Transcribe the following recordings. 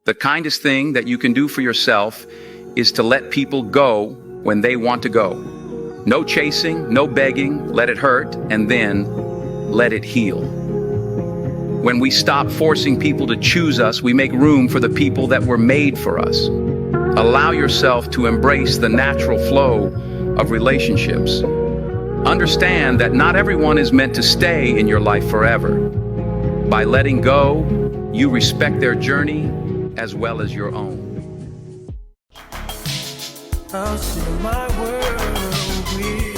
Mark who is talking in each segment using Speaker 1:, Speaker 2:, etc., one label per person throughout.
Speaker 1: The kindest thing that you can do for yourself is to let people go when they want to go. No chasing, no begging, let it hurt, and then let it heal. When we stop forcing people to choose us, we make room for the people that were made for us. Allow yourself to embrace the natural flow of relationships. Understand that not everyone is meant to stay in your life forever. By letting go, you respect their journey as well as your own.
Speaker 2: I'll share my world with you.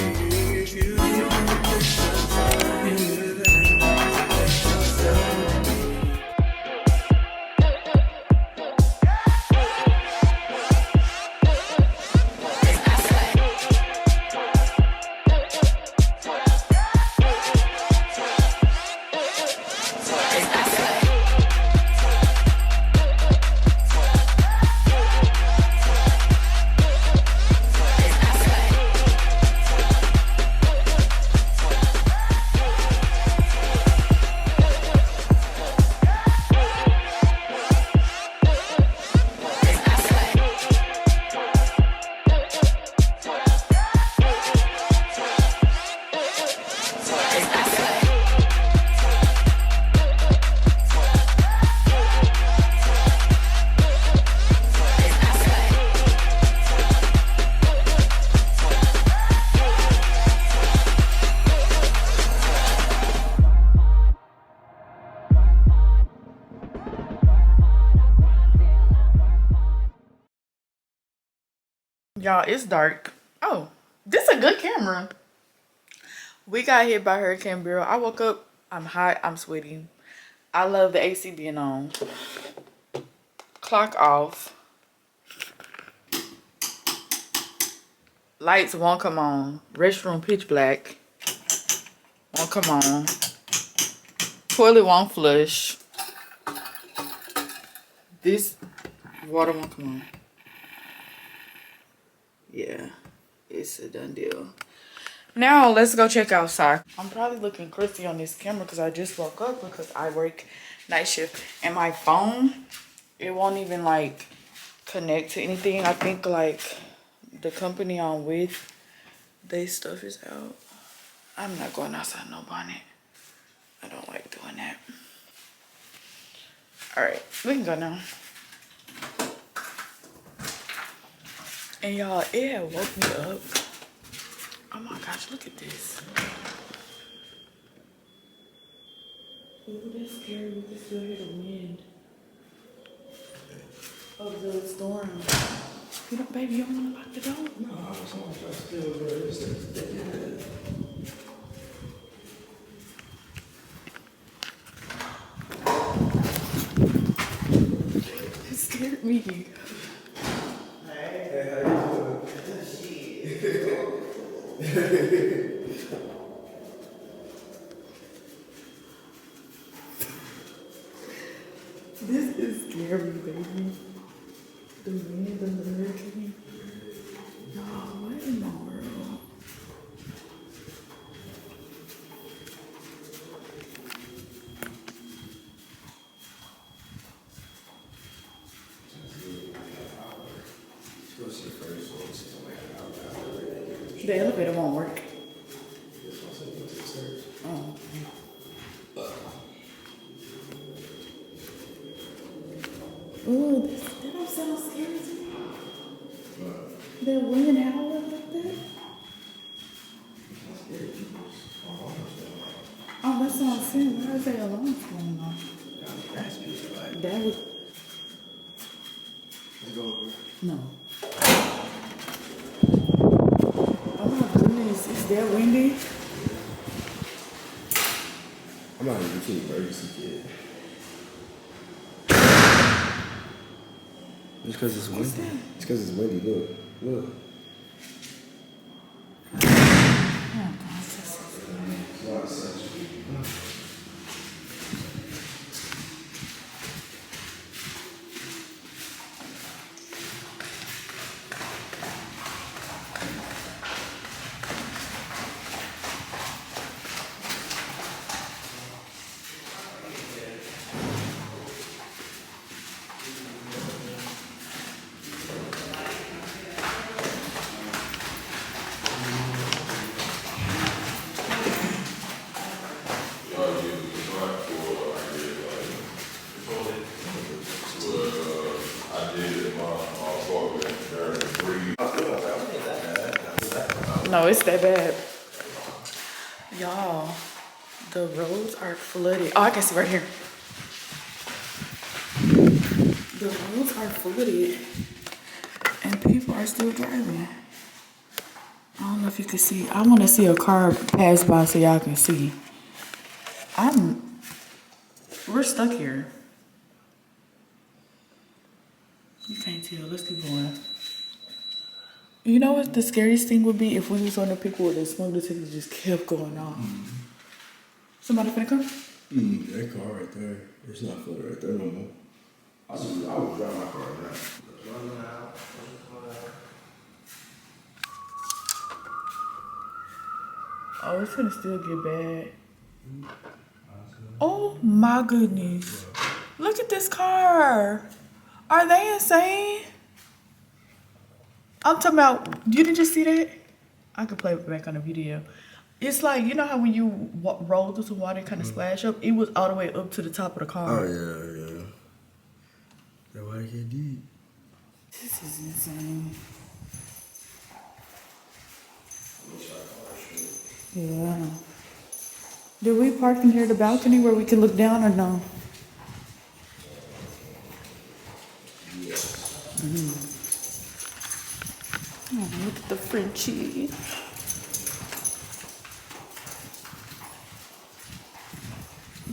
Speaker 3: Y'all, it's dark. Oh, this is a good camera. We got hit by Hurricane Beryl. I woke up. I'm hot. I'm sweaty. I love the AC being on. Clock off. Lights won't come on. Restroom pitch black. Won't come on. Toilet won't flush. This water won't come on. Yeah, it's a done deal. Now let's go check outside. I'm probably looking crusty on this camera because I just woke up because I work night shift. And my phone, it won't even like connect to anything. I think like the company I'm with, their stuff is out. I'm not going outside no bonnet. I don't like doing that. All right, we can go now. And y'all, it had woke me up. Oh my gosh, look at this. Ooh, that's scary. We can still hear the wind of the storm. You don't, baby, you don't want to lock the door?
Speaker 4: No, I was on to still very
Speaker 3: It scared me. This is scary, baby. The wind and the hurricane. No, what in the world? The elevator won't work. Oh. Ooh, that don't sound scary to me. That wind howling like that. Oh, that's what I'm saying. Why is that alarm going off? That would.
Speaker 4: Let's go over.
Speaker 3: No. Oh my goodness, is that windy?
Speaker 4: I'm not even too emergency kid. It's because it's windy. It's because it's windy. Look. Look.
Speaker 3: Oh gosh, that's so scary.
Speaker 4: It's a lot of sunshine.
Speaker 5: I did my apartment during the 3
Speaker 3: No, it's that bad. Y'all, the roads are flooded. Oh, I can see right here. The roads are flooded and people are still driving. I don't know if you can see. I want to see a car pass by so y'all can see. We're stuck here. You can't tell. Let's keep going. You know what the scariest thing would be if we was on the people with the smoke detector just kept going off. Somebody finna come?
Speaker 4: That car right there. It's not flooded right there no more. I would drive my car right now.
Speaker 3: Oh, it's gonna still get bad. Oh my goodness. Look at this car. Are they insane? I'm talking about, you didn't just see that? I could play it back on the video. It's like, you know how when you roll through some water and kind of splash up? It was all the way up to the top of the car.
Speaker 4: Oh, yeah. That's why I get deep.
Speaker 3: This is insane. Yeah. Did we park in here at the balcony where we can look down or no? Oh, look at the Frenchie.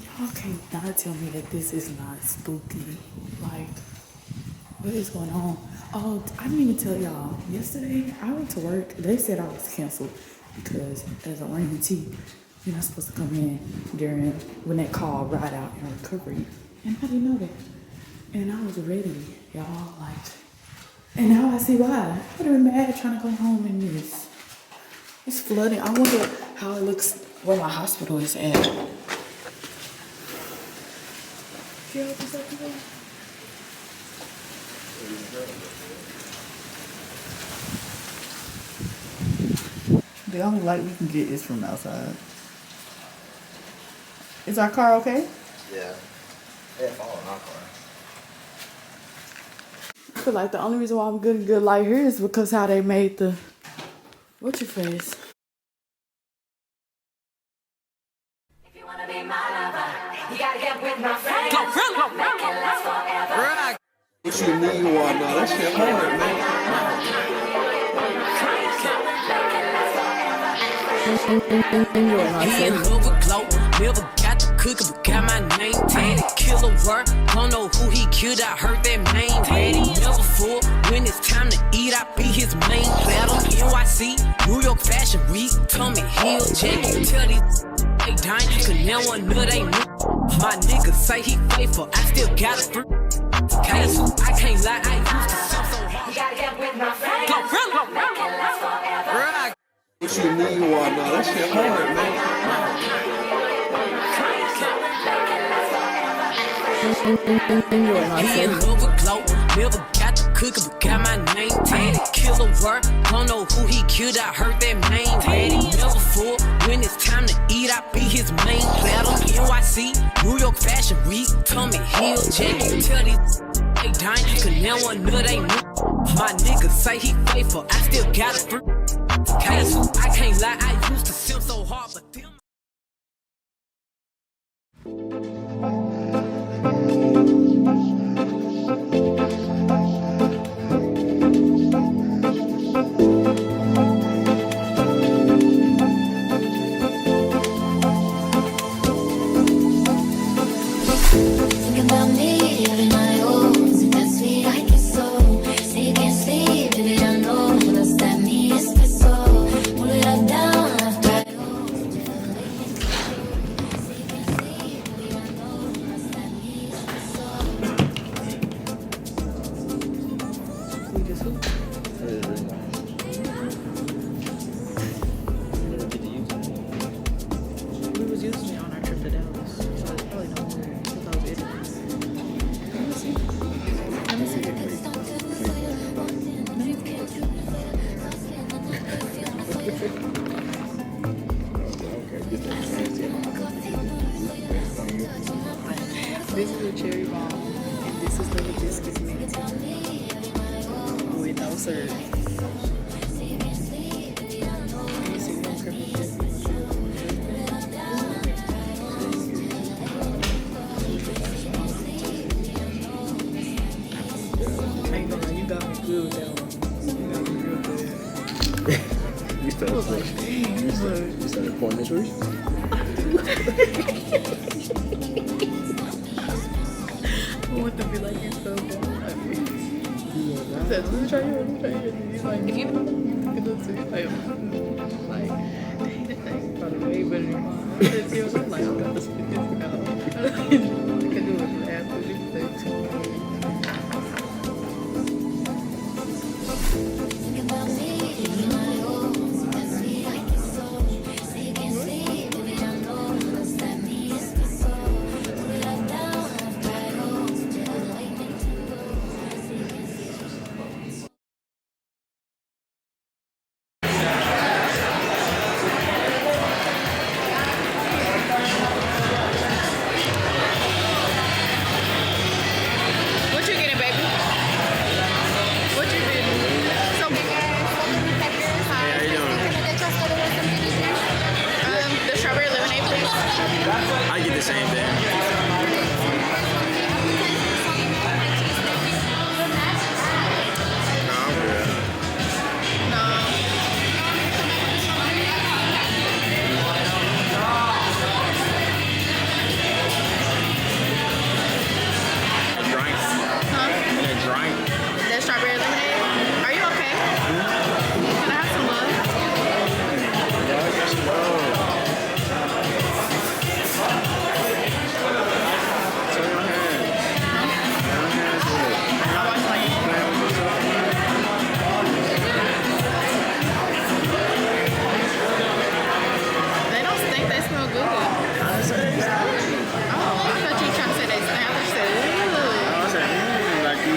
Speaker 3: Y'all cannot tell me that this is not spooky. Like, what is going on? Oh, I didn't even tell y'all. Yesterday, I went to work. They said I was canceled because as an orientee, you're not supposed to come in during when they call ride out and recovery. And I didn't know that. And I was ready, y'all. Like, and now I see why. I would have been mad trying to go home in this. It's flooding. I wonder how it looks where my hospital is at. Yeah, what's up, people? The only light we can get is from outside. Is our car okay?
Speaker 4: Yeah. They had fallen our car.
Speaker 3: I feel like the only reason why I'm getting good light here is because how they made the... What's your face?
Speaker 6: If you wanna be my lover, you gotta get with my friends. Make it last forever.
Speaker 4: What you need one now? That shit hard, man.
Speaker 7: He in love with Glow, never got the cookie, but got my name tatted. Killer work, don't know who he killed, I heard that name tatted. Never fool, when it's time to eat, I be his main platter. NYC, New York Fashion Week, Tommy Hill, Jackie, tell these they dying, you can never know they knew. My nigga say he faithful, I still got a fruit. Case, I can't lie, I used to sell so hard.
Speaker 6: You gotta get with my friends. Make it last forever.
Speaker 4: What you need one now? That shit hard, man.
Speaker 7: He in love with Glow, never got the cookie, but got my name tatted. Killer work, don't know who he killed, I heard that name tatted. Never fool, when it's time to eat, I be his main platter. NYC, New York Fashion Week, Tommy Hill, Jackie, tell these they dying, you can never know they knew. My nigga say he faithful, I still got a fruit. Case, I can't lie, I used to sell so hard, but them.
Speaker 6: Think about me every night, oh, so that's sweet, I get so. Say you can't sleep, baby, I know. Does that mean it's good so? Pull it up down after I go. Say you can't sleep, baby, I know. Does that mean it's good so?
Speaker 3: We was using it on our trip to Dallas. So it's probably no more because I was editing. Let me see. Let me see that quick. This is a cherry bomb, and this is the absurd. Can you see them cripples? I ain't gonna lie, you got me good with that one. You got me real good.
Speaker 4: You started pointing this way?
Speaker 3: I want to be like you so bad. I said, let me try yours, let me try yours. And he's like, you can do it too. Like, dang, that thing probably way better than mine. I said, see, I'm like, I'm about to spit this out. I can do it after this thing too.
Speaker 6: Think about me, in my own. That's me, I can so. Say you can't sleep, baby, I know. What's that me, it's my soul. Put it up down, I've tried all. Still waiting to go. Say you can't sleep.
Speaker 3: What you getting, baby? What you getting? So big peppers. Hi.
Speaker 4: How you doing?
Speaker 3: The strawberry lemonade, please.
Speaker 4: I get the same thing. No, I'm good.
Speaker 3: No.
Speaker 4: Drink.
Speaker 3: Huh?
Speaker 4: And a drink.
Speaker 3: That strawberry lemonade? Are you okay? Can I have some love?
Speaker 4: Yeah, I guess so. Turn your hands. Turn your hands with it.
Speaker 3: I wash my hands.
Speaker 4: Playing with yourself.
Speaker 3: They don't stink, they smell good.
Speaker 4: I didn't say they stink.
Speaker 3: Oh, I thought you were trying to say they stink. I thought you said, ooh.
Speaker 4: I was saying, like you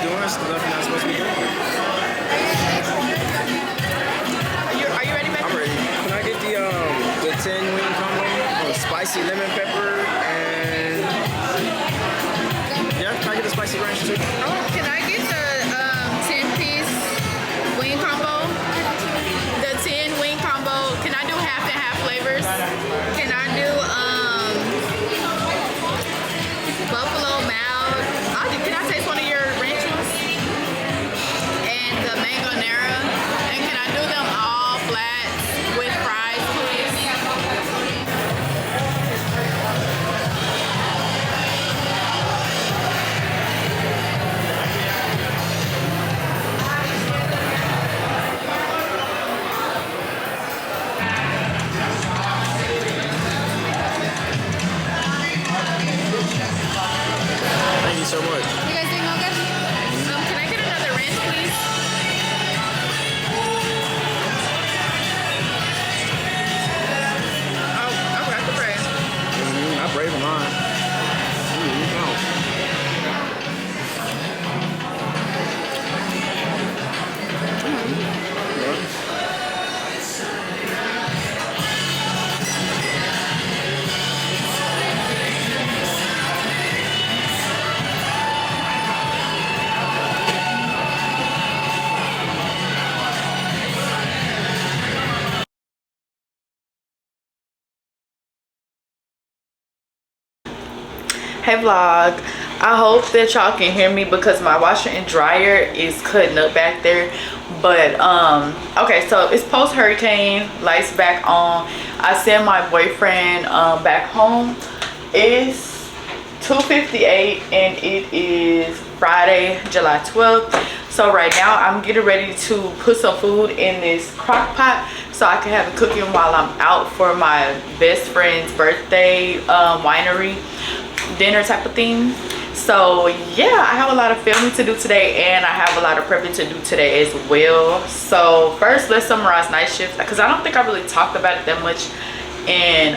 Speaker 4: doing stuff you're not supposed to be doing.
Speaker 3: Are you ready, baby?
Speaker 4: I'm ready. Can I get the 10 wing combo? Spicy lemon pepper and yeah, can I get the spicy ranch too?
Speaker 3: Oh, can I get the 10-piece wing combo? The 10 wing combo. Can I do half and half flavors? Can I do buffalo mild? Can I taste one of your ranch ones? And the mango nara. And can I do them all flats with fries, please?
Speaker 4: Thank you so much.
Speaker 3: You guys doing all good? Can I get another ranch, please? Oh, I forgot to pray.
Speaker 4: I brave mine.
Speaker 3: Hey vlog, I hope that y'all can hear me because my washer and dryer is cutting up back there. But okay, so it's post hurricane, lights back on. I sent my boyfriend back home. It's 2:58 and it is Friday, July 12th. So right now I'm getting ready to put some food in this crock pot so I can have it cooking while I'm out for my best friend's birthday winery dinner type of thing. So yeah, I have a lot of filming to do today and I have a lot of prepping to do today as well. So first, let's summarize night shift because I don't think I really talked about it that much in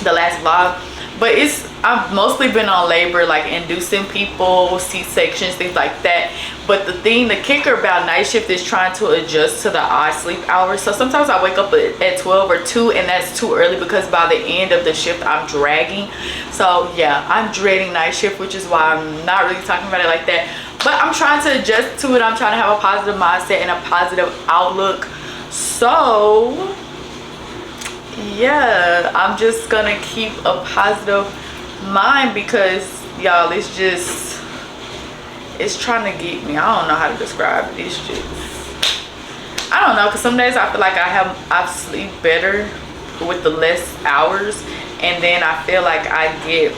Speaker 3: the last vlog. But I've mostly been on labor, like inducing people, C-sections, things like that. But the kicker about night shift is trying to adjust to the odd sleep hours. So sometimes I wake up at 12 or 2 and that's too early because by the end of the shift I'm dragging. So yeah, I'm dreading night shift, which is why I'm not really talking about it like that. but I'm trying to adjust to it. I'm trying to have a positive mindset and a positive outlook. So yeah, I'm just gonna keep a positive mind because y'all, it's trying to get me. I don't know how to describe it. It's just, I don't know, because some days I feel like I sleep better with the less hours, and then I feel like I get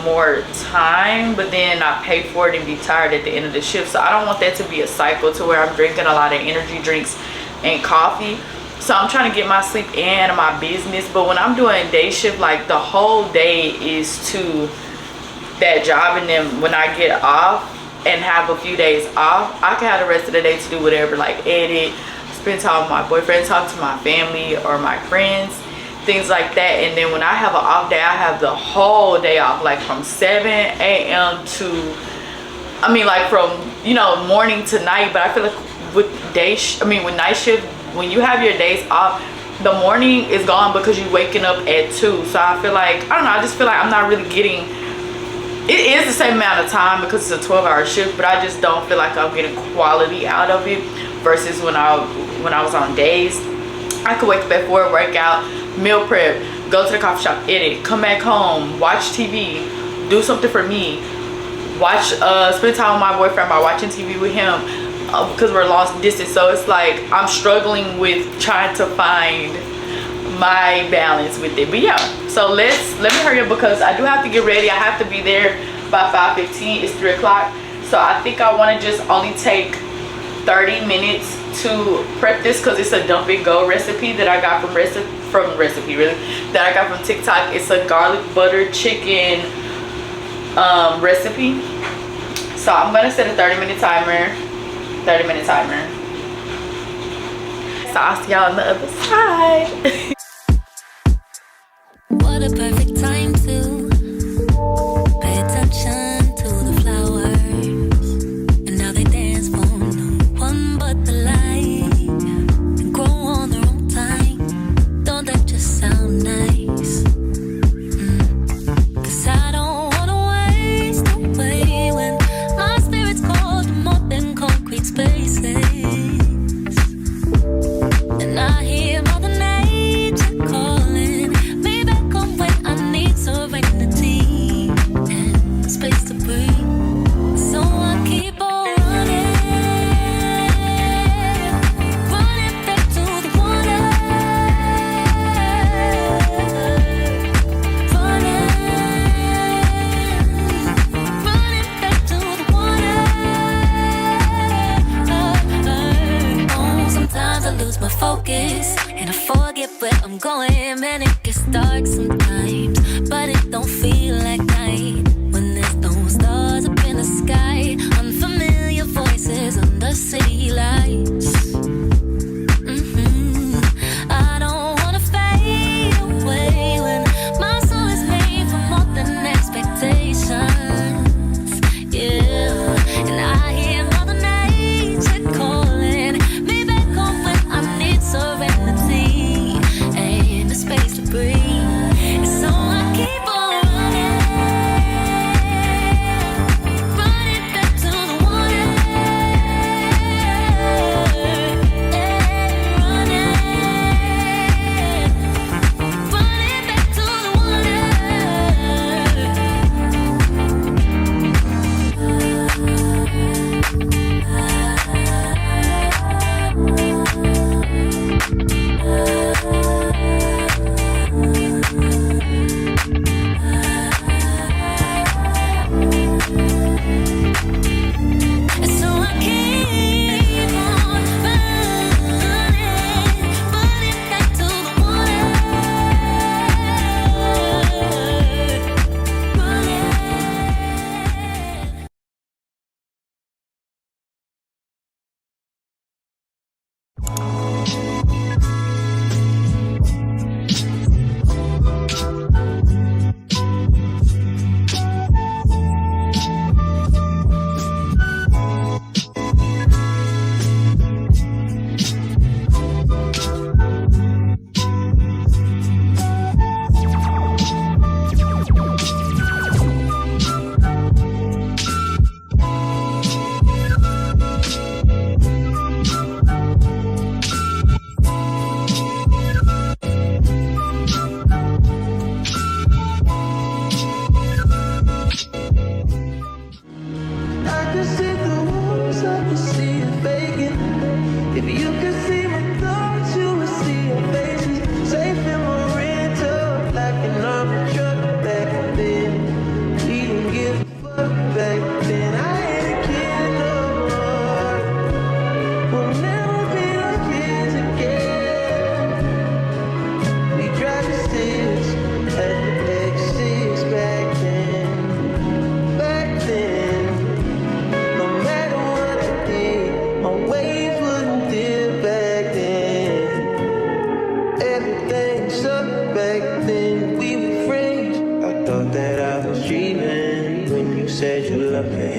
Speaker 3: more time, but then I pay for it and be tired at the end of the shift. So I don't want that to be a cycle to where I'm drinking a lot of energy drinks and coffee. So I'm trying to get my sleep and my business. But when I'm doing day shift, like the whole day is to that job, and then when I get off and have a few days off, I can have the rest of the day to do whatever, like edit, spend time with my boyfriend, talk to my family or my friends, things like that. And then when I have an off day, I have the whole day off, like from 7 a.m. to, I mean, like from, you know, morning to night. But I feel like with with night shift, when you have your days off, the morning is gone because you're waking up at 2. So I feel like, I don't know, I just feel like I'm not really getting, it is the same amount of time because it's a 12-hour shift, but I just don't feel like I'm getting quality out of it versus when I was on days. I could wake up at 4, work out, meal prep, go to the coffee shop, edit, come back home, watch TV, do something for me, spend time with my boyfriend by watching TV with him, because we're long distance. So it's like I'm struggling with trying to find my balance with it. But yeah, so let me hurry up because I do have to get ready. I have to be there by 5:15. It's 3 o'clock. So I think I want to just only take 30 minutes to prep this because it's a dump and go recipe that I got from that I got from TikTok. It's a garlic butter chicken recipe. So I'm gonna set a 30-minute timer. So I'll see y'all on the other side.
Speaker 6: What a perfect time to pay attention to the flowers, and now they dance for no one but the light, and grow on their own time. Don't that just sound nice? 'Cause I don't wanna waste away when my spirit's cold to more than concrete spaces. And I hear Mother Nature calling me back home when I need serenity and space to breathe. So I keep on running back to the water, running back to the water. Oh, sometimes I lose my focus and I forget where I'm going. Man, it gets dark sometimes, but it don't feel like night when there's no stars up in the sky. Unfamiliar voices under city lights. I don't wanna fade away when my soul is made for more than expectations. Yeah, and I hear Mother Nature calling me back home when I need serenity and the space to breathe. And so I keep on running.
Speaker 2: could see the walls, I could see it vacant. If you could see my thoughts, you would see your faces. Safe in my rental, like an armored truck back then. We didn't give a fuck back then. I ain't a kid no more. We'll never be those kids again. We drive the six at the X6 back then. Back then, no matter what I did, my ways wouldn't deal back then. Everything sucked back then. We were friends. I thought that I was dreaming when you said you loved me.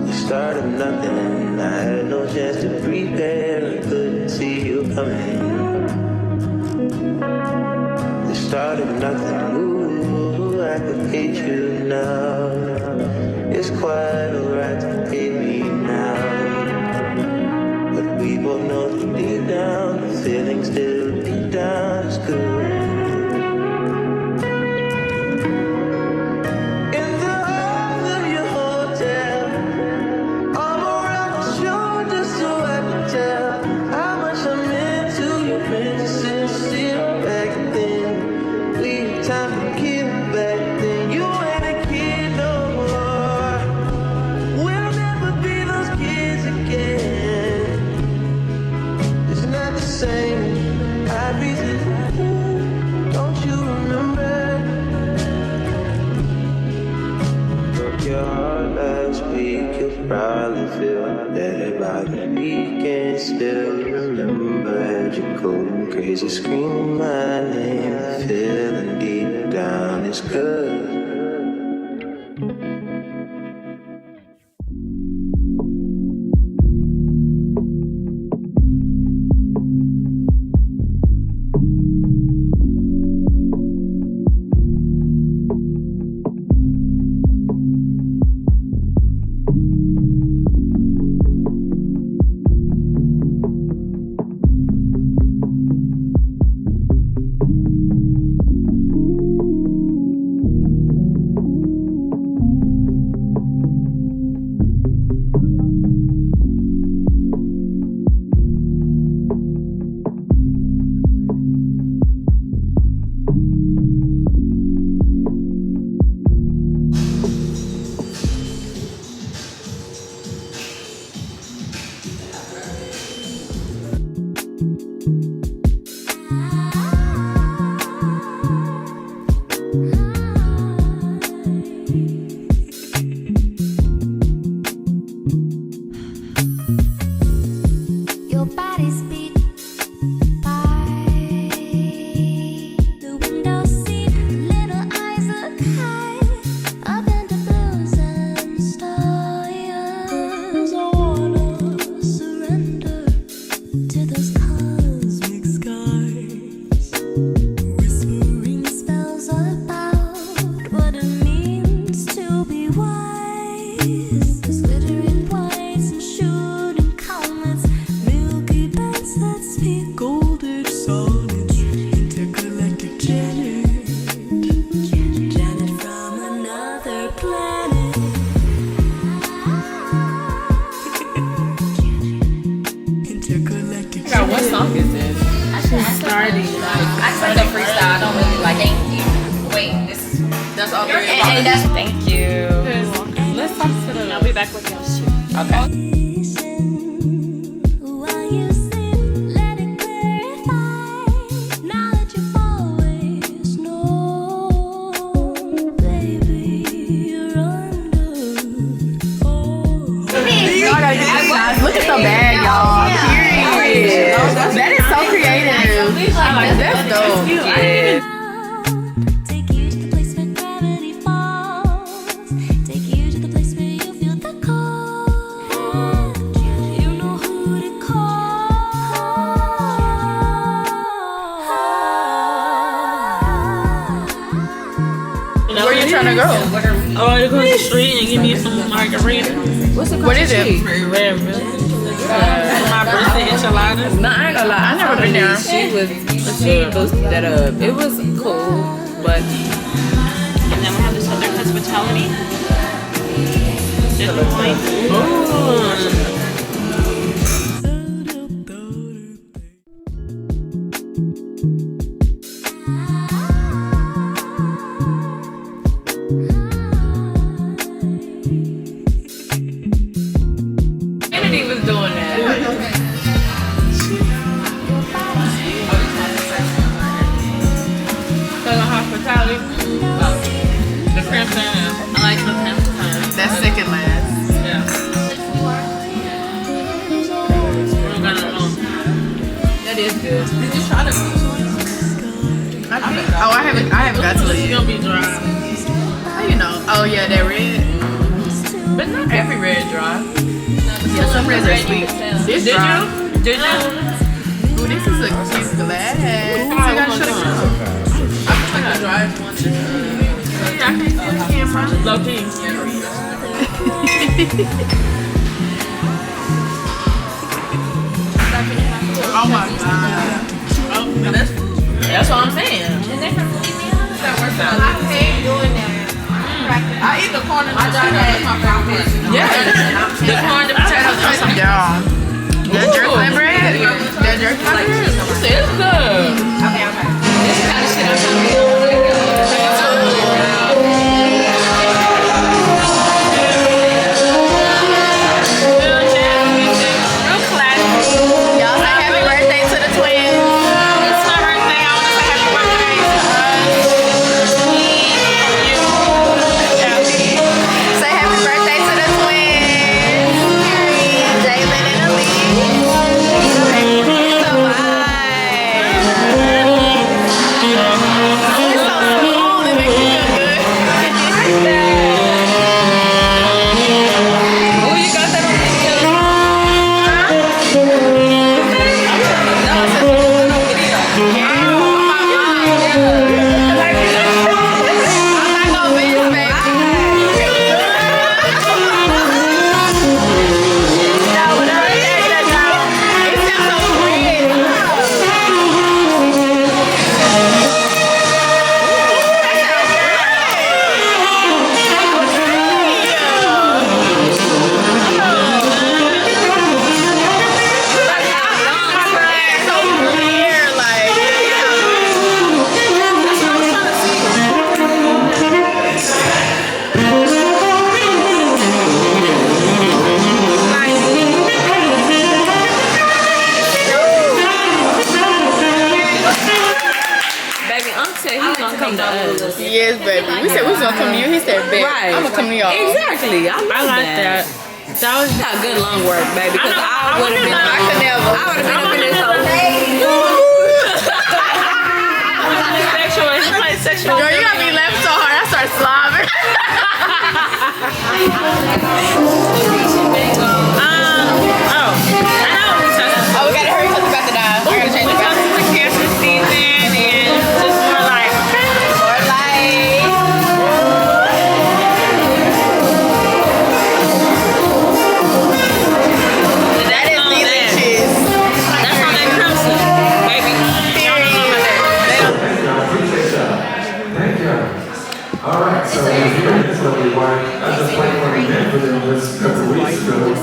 Speaker 2: The start of nothing. I had no chance to prepare. I couldn't see you coming. The start of nothing. Ooh, I could hate you now. It's quite alright to hate me now. But we both know that deep down, the feeling still deep down is good. In the halls of your hotel, arm around my shoulder so I could tell how much I meant to you. Meant to sincere back then. We had time to kill back then. You ain't a kid no more. We'll never be those kids again. It's not the same. I resist. Don't you remember? Broke your heart last week. You'll probably feel better by the weekend. Still remember, had you cold and crazy, screaming my name. Feeling deep down is good.
Speaker 6: Your body's beat by the window seat. Little eyes look high up into blues and stars. I wanna surrender to those cosmic skies, whispering spells about what it means to be wise. Those glittering whites and shooting comets, milky bands that speak golden solids, intergalactic Janet, Janet from another planet. Intergalactic
Speaker 3: God, what song is this? Starting.
Speaker 8: I say the freestyle. I don't really like it. Wait, that's all three. And that's
Speaker 3: Thank you. Let's talk to the.
Speaker 9: I'll be back with you.
Speaker 3: Okay.
Speaker 6: While you sleep, let it clarify. Now that you've always known, baby, you're under.
Speaker 3: Y'all gotta get these guys. Look at the bag, y'all. Period. That is so creative. That's dope. Yeah.
Speaker 6: Take you to the place where gravity falls. Take you to the place where you feel the cold. You know who to call.
Speaker 3: Where you trying to go?
Speaker 9: I want to go to the street and give me some margarita.
Speaker 3: What is it?
Speaker 9: Red, really. My birthday enchiladas.
Speaker 10: No, I ain't gonna lie. I never been there. She boosted that up. It was cool, but
Speaker 9: And then we have this other hospitality.
Speaker 10: Kennedy was doing that. Southern Hospitality. The Crimson. I like the Crimson.
Speaker 3: That's second last.
Speaker 10: Yeah. That is good. Did you try the peach one?
Speaker 3: Oh, I haven't got to
Speaker 10: It's
Speaker 3: it.
Speaker 10: gonna be dry.
Speaker 3: How you know? Oh yeah, that red.
Speaker 10: But not every red dry.
Speaker 3: Yeah, some reds are sweet. This
Speaker 10: Did
Speaker 3: dry.
Speaker 10: you? Did you?
Speaker 3: Ooh, this is a cute glass. I gotta show the
Speaker 10: I think I dried one.
Speaker 3: Yeah, I can see the camera.
Speaker 10: Low key.
Speaker 3: Oh my god.
Speaker 10: Oh, that's what I'm saying.
Speaker 8: I hate doing that.
Speaker 3: I eat the corn and the
Speaker 10: Yeah. The corn, the potatoes, or something.
Speaker 3: Yeah. That jerky bread? That jerky bread?
Speaker 10: It's good.
Speaker 8: This kind of shit I'm trying to
Speaker 3: Y'all say happy birthday to the twins.
Speaker 10: It's my birthday. I want to say happy birthday
Speaker 3: Say happy birthday to the twins. Jalen and Elise. It's so fine. It's so smooth. It makes me feel good.
Speaker 10: Oh, you got that on video?
Speaker 3: Yes, baby. We said we was gonna come to you. He said, "Bet I'm gonna come to y'all."
Speaker 10: Exactly. I like that. That was not good long work, baby. Because I would have been.
Speaker 3: I could never.
Speaker 10: I would have been up in this whole sexual.
Speaker 3: Girl, you got me laughing so hard. I started slobbing. Oh, we gotta hurry because we're about to die. I gotta change the bathroom. More light. That is delicious.
Speaker 10: That's on that crimson, baby. Y'all don't know about that.
Speaker 11: Thank you. All right, so we're here in this lovely wine. I just played one event for them just a couple of weeks ago.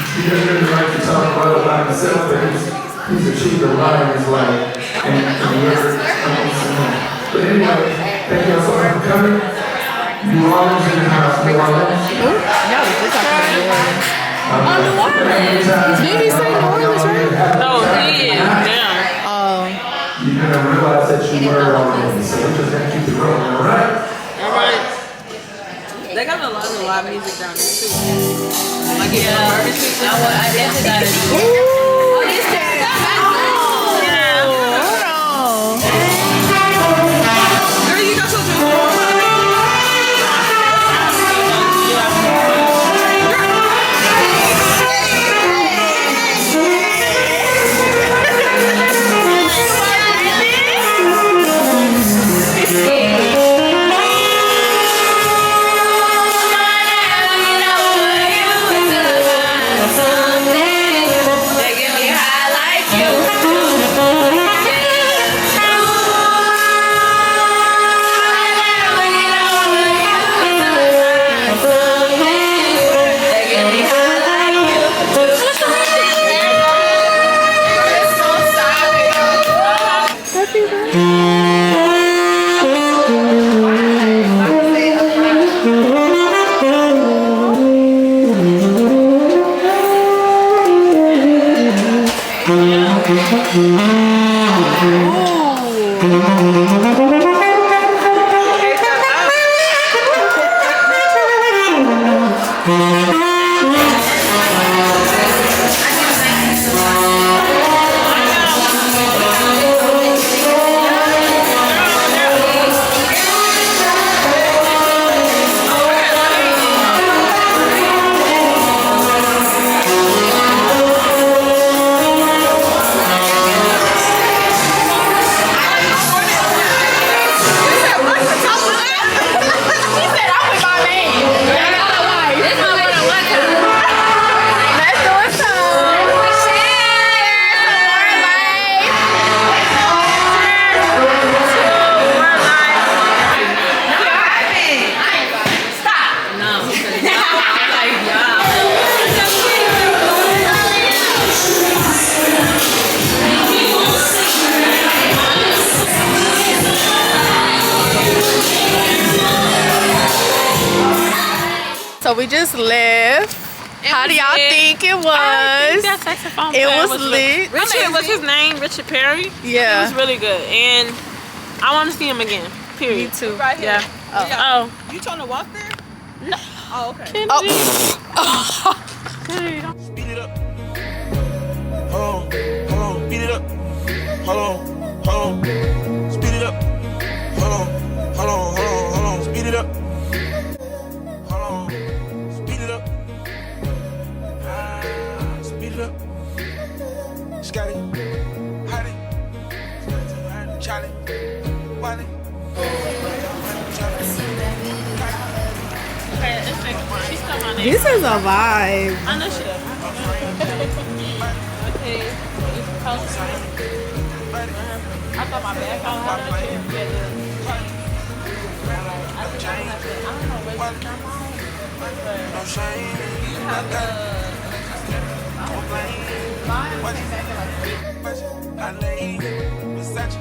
Speaker 11: He doesn't really like to talk about himself, but he's achieved a lot in his life. And but anyway, thank you all so much for coming. New Orleans in the house, New Orleans.
Speaker 3: Did he say New Orleans, right?
Speaker 10: No, he is. Yeah.
Speaker 11: You're gonna realize that you were on, so we're just gonna keep it rolling, all right?
Speaker 10: All right. They got a lot of live music down there too. Like emergency. I guess that is. Girl, you got something more.
Speaker 3: So we just left. How do y'all think it was?
Speaker 10: I think that saxophone
Speaker 3: It
Speaker 10: player
Speaker 3: was lit.
Speaker 10: Richard, what's his name? Richard Perry?
Speaker 3: Yeah.
Speaker 10: He was really good. And I want to see him again. Period.
Speaker 3: Me too.
Speaker 10: Right here. Yeah. Oh.
Speaker 9: You trying to walk there?
Speaker 10: No.
Speaker 9: Oh, okay.
Speaker 3: Oh.
Speaker 2: Speed it up. Hold on, speed it up. Hold on. Speed it up. Hold on, speed it up. Hold on, speed it up. Speed it up. Scotty, Hottie, Charlie, Wally.
Speaker 10: She's coming on
Speaker 3: This is a vibe.
Speaker 10: I know she does. Okay. I thought my bag on her.
Speaker 2: No shame. You have I lay Versace.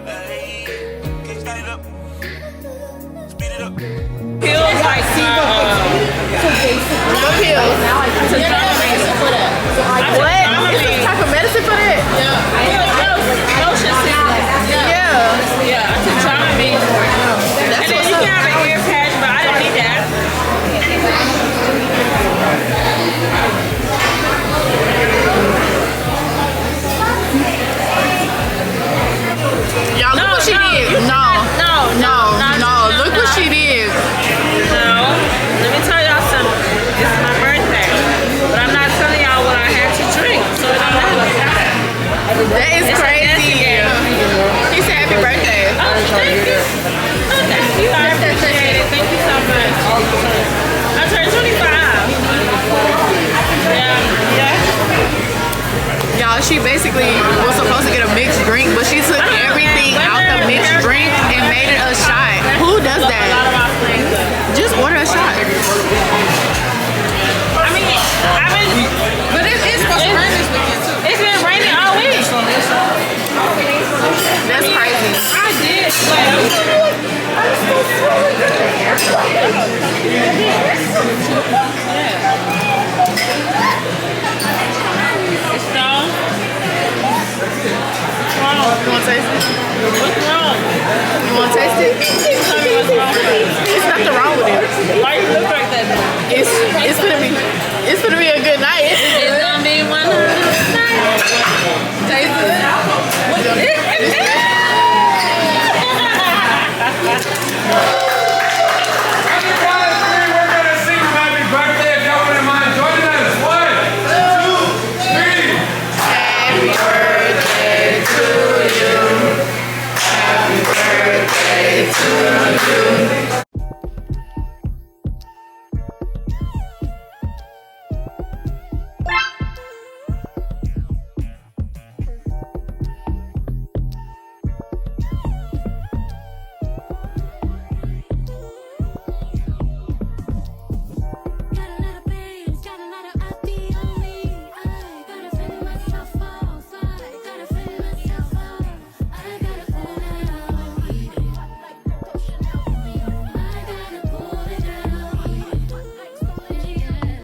Speaker 2: Hey, can you speed it up? Speed it up.
Speaker 10: Pills like
Speaker 3: Pills. What? Is this type of medicine for that?
Speaker 10: Yeah, I took Dramamine. And then you can have an ear patch, but I don't need that.
Speaker 3: Y'all, look what she did. No. Look what she did.
Speaker 10: No. Let me tell y'all something. This is my birthday. But I'm not telling y'all what I had to drink. So it don't matter.
Speaker 3: That is crazy. He said happy birthday.
Speaker 10: Oh, thank you. Oh, thank you. I appreciate it. Thank you so much. I turned 25. Yeah.
Speaker 3: Y'all, she basically was supposed to get a mixed drink, but she took everything out the mixed drink and made it a shot. Who does that? Just order a shot.
Speaker 10: I mean, but it's supposed to rain this weekend too. It's been raining all week.
Speaker 3: That's crazy.
Speaker 10: I did. It's strong. What's wrong?
Speaker 3: You want to taste it?
Speaker 10: What's wrong?